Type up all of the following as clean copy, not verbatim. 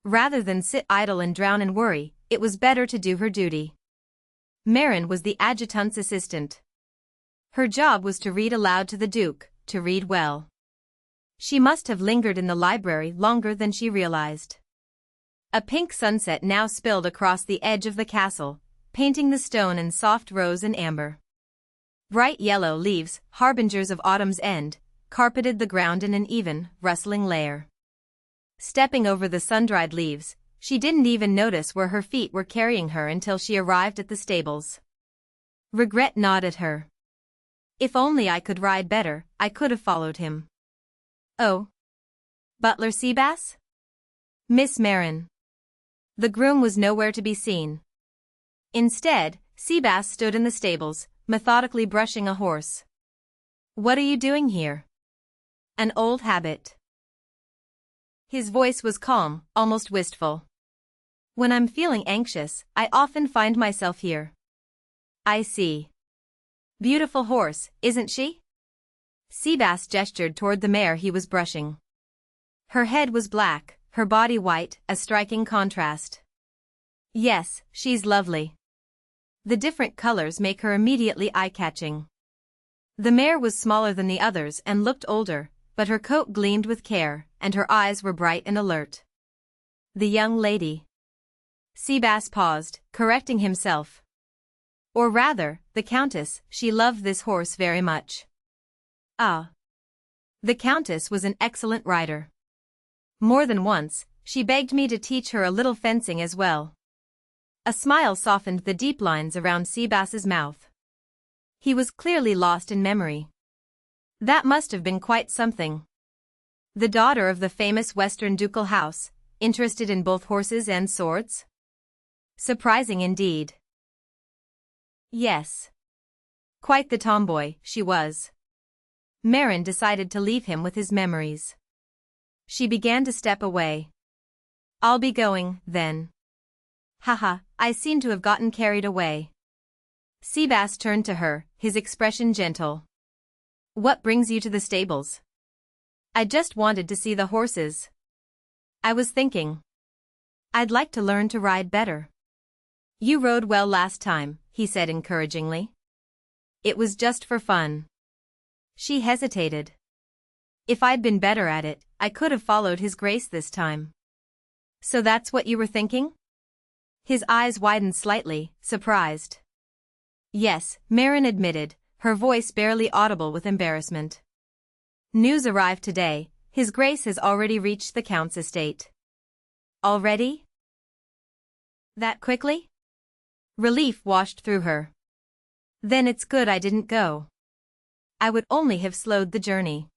Rather than sit idle and drown in worry, it was better to do her duty. Marin was the adjutant's assistant. Her job was to read aloud to the Duke, to read well. She must have lingered in the library longer than she realized. A pink sunset now spilled across the edge of the castle, painting the stone in soft rose and amber. Bright yellow leaves, harbingers of autumn's end, carpeted the ground in an even, rustling layer. Stepping over the sun-dried leaves, she didn't even notice where her feet were carrying her until she arrived at the stables. Regret gnawed at her. If only I could ride better, I could have followed him. Oh. Butler Seabass? Miss Marin. The groom was nowhere to be seen. Instead, Seabass stood in the stables, methodically brushing a horse. What are you doing here? An old habit. His voice was calm, almost wistful. When I'm feeling anxious, I often find myself here. I see. Beautiful horse, isn't she? Seabass gestured toward the mare he was brushing. Her head was black, her body white, a striking contrast. Yes, she's lovely. The different colors make her immediately eye-catching. The mare was smaller than the others and looked older, but her coat gleamed with care, and her eyes were bright and alert. The young lady. Seabass paused, correcting himself. Or rather, the Countess, she loved this horse very much. Ah. The Countess was an excellent rider. More than once, she begged me to teach her a little fencing as well. A smile softened the deep lines around Seabass's mouth. He was clearly lost in memory. That must have been quite something. The daughter of the famous Western ducal house, interested in both horses and swords? Surprising indeed. Yes. Quite the tomboy, she was. Marin decided to leave him with his memories. She began to step away. I'll be going, then. Haha, I seem to have gotten carried away. Seabass turned to her, his expression gentle. What brings you to the stables? I just wanted to see the horses. I was thinking. I'd like to learn to ride better. You rode well last time, he said encouragingly. It was just for fun. She hesitated. If I'd been better at it, I could have followed His Grace this time. So that's what you were thinking? His eyes widened slightly, surprised. Yes, Marin admitted, her voice barely audible with embarrassment. News arrived today, His Grace has already reached the Count's estate. Already? That quickly? Relief washed through her. Then it's good I didn't go. I would only have slowed the journey.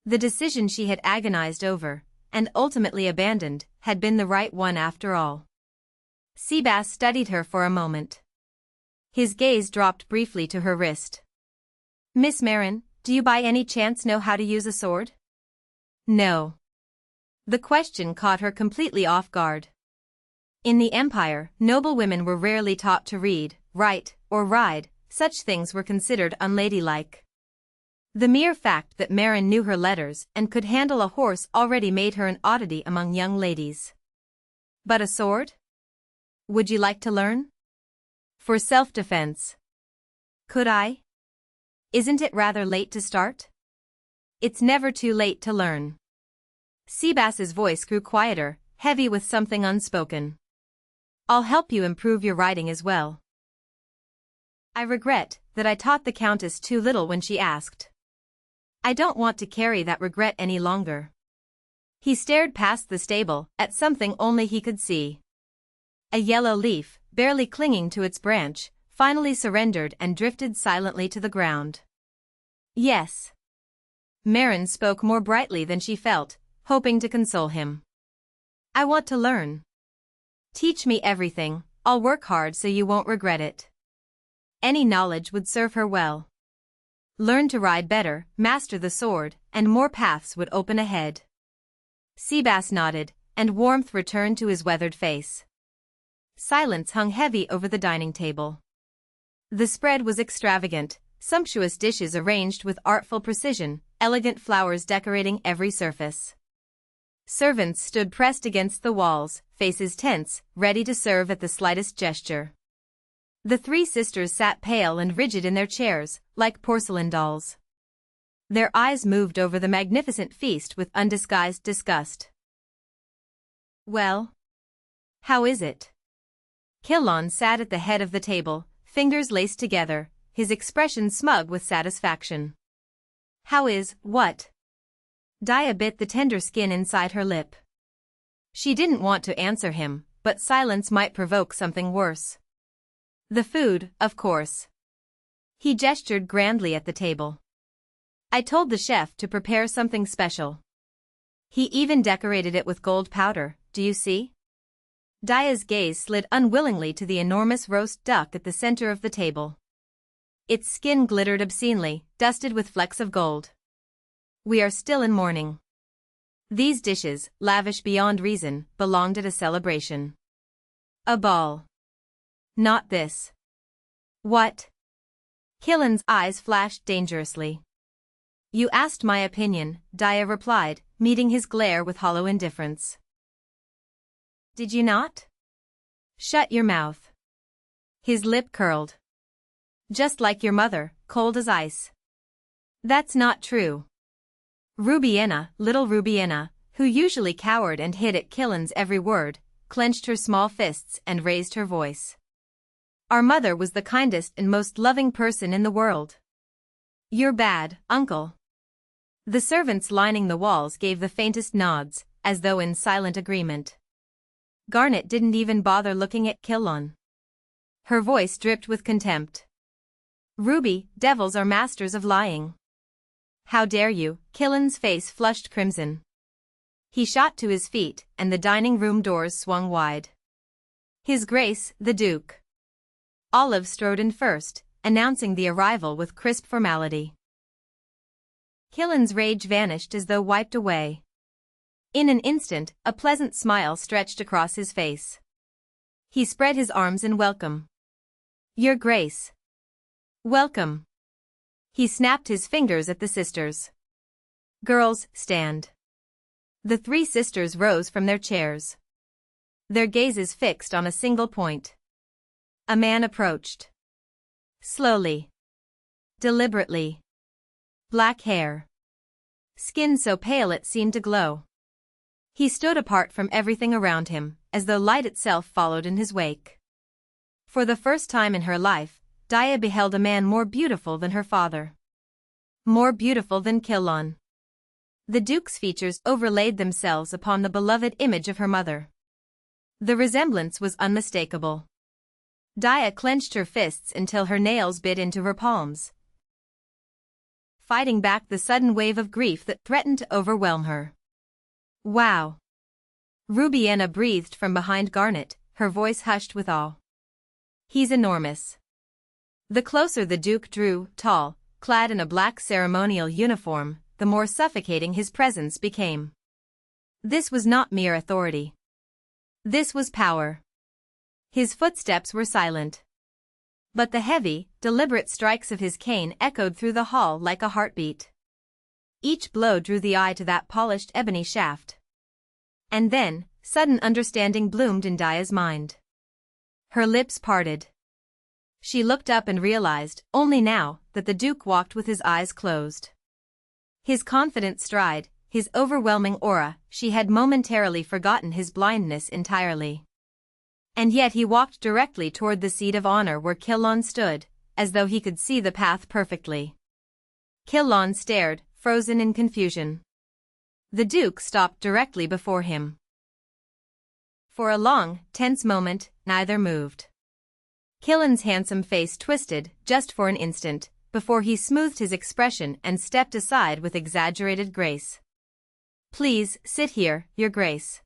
The decision she had agonized over, and ultimately abandoned, had been the right one after all. Seabass studied her for a moment. His gaze dropped briefly to her wrist. Miss Marin, do you by any chance know how to use a sword? No. The question caught her completely off guard. In the Empire, noble women were rarely taught to read, write, or ride. Such things were considered unladylike. The mere fact that Marin knew her letters and could handle a horse already made her an oddity among young ladies. But a sword? Would you like to learn? For self-defense. Could I? Isn't it rather late to start? It's never too late to learn. Seabass's voice grew quieter, heavy with something unspoken. I'll help you improve your riding as well. I regret that I taught the Countess too little when she asked. I don't want to carry that regret any longer. He stared past the stable, at something only he could see. A yellow leaf, barely clinging to its branch, finally surrendered and drifted silently to the ground. Yes. Marin spoke more brightly than she felt, hoping to console him. I want to learn. Teach me everything, I'll work hard so you won't regret it. Any knowledge would serve her well. Learn to ride better, master the sword, and more paths would open ahead. Seabass nodded, and warmth returned to his weathered face. Silence hung heavy over the dining table. The spread was extravagant, sumptuous dishes arranged with artful precision, elegant flowers decorating every surface. Servants stood pressed against the walls, faces tense, ready to serve at the slightest gesture. The three sisters sat pale and rigid in their chairs, like porcelain dolls. Their eyes moved over the magnificent feast with undisguised disgust. "Well? How is it?" Kilon sat at the head of the table, fingers laced together, his expression smug with satisfaction. "How is, what?" Dia bit the tender skin inside her lip. She didn't want to answer him, but silence might provoke something worse. "The food, of course." He gestured grandly at the table. "I told the chef to prepare something special. He even decorated it with gold powder, do you see?" Dia's gaze slid unwillingly to the enormous roast duck at the center of the table. Its skin glittered obscenely, dusted with flecks of gold. "We are still in mourning." These dishes, lavish beyond reason, belonged at a celebration. A ball. Not this. "What?" Killen's eyes flashed dangerously. "You asked my opinion," Dia replied, meeting his glare with hollow indifference. "Did you not?" "Shut your mouth." His lip curled. "Just like your mother, cold as ice." "That's not true." Rubiena, little Rubiena, who usually cowered and hid at Killen's every word, clenched her small fists and raised her voice. "Our mother was the kindest and most loving person in the world." "You're bad, uncle." The servants lining the walls gave the faintest nods, as though in silent agreement. Garnet didn't even bother looking at Killon. Her voice dripped with contempt. "Ruby, devils are masters of lying." "How dare you?" Killon's face flushed crimson. He shot to his feet, and the dining room doors swung wide. "His Grace, the Duke." Olive strode in first, announcing the arrival with crisp formality. Killon's rage vanished as though wiped away. In an instant, a pleasant smile stretched across his face. He spread his arms in welcome. "Your Grace." "Welcome." He snapped his fingers at the sisters. "Girls, stand." The three sisters rose from their chairs. Their gazes fixed on a single point. A man approached. Slowly. Deliberately. Black hair. Skin so pale it seemed to glow. He stood apart from everything around him, as though light itself followed in his wake. For the first time in her life, Dia beheld a man more beautiful than her father. More beautiful than Killon. The Duke's features overlaid themselves upon the beloved image of her mother. The resemblance was unmistakable. Dia clenched her fists until her nails bit into her palms, fighting back the sudden wave of grief that threatened to overwhelm her. "Wow." Rubiena breathed from behind Garnet, her voice hushed with awe. "He's enormous." The closer the Duke drew, tall, clad in a black ceremonial uniform, the more suffocating his presence became. This was not mere authority. This was power. His footsteps were silent. But the heavy, deliberate strikes of his cane echoed through the hall like a heartbeat. Each blow drew the eye to that polished ebony shaft. And then, sudden understanding bloomed in Dia's mind. Her lips parted. She looked up and realized, only now, that the Duke walked with his eyes closed. His confident stride, his overwhelming aura, she had momentarily forgotten his blindness entirely. And yet he walked directly toward the seat of honor where Killon stood, as though he could see the path perfectly. Killon stared, frozen in confusion. The Duke stopped directly before him. For a long, tense moment, neither moved. Killon's handsome face twisted, just for an instant, before he smoothed his expression and stepped aside with exaggerated grace. "Please, sit here, Your Grace."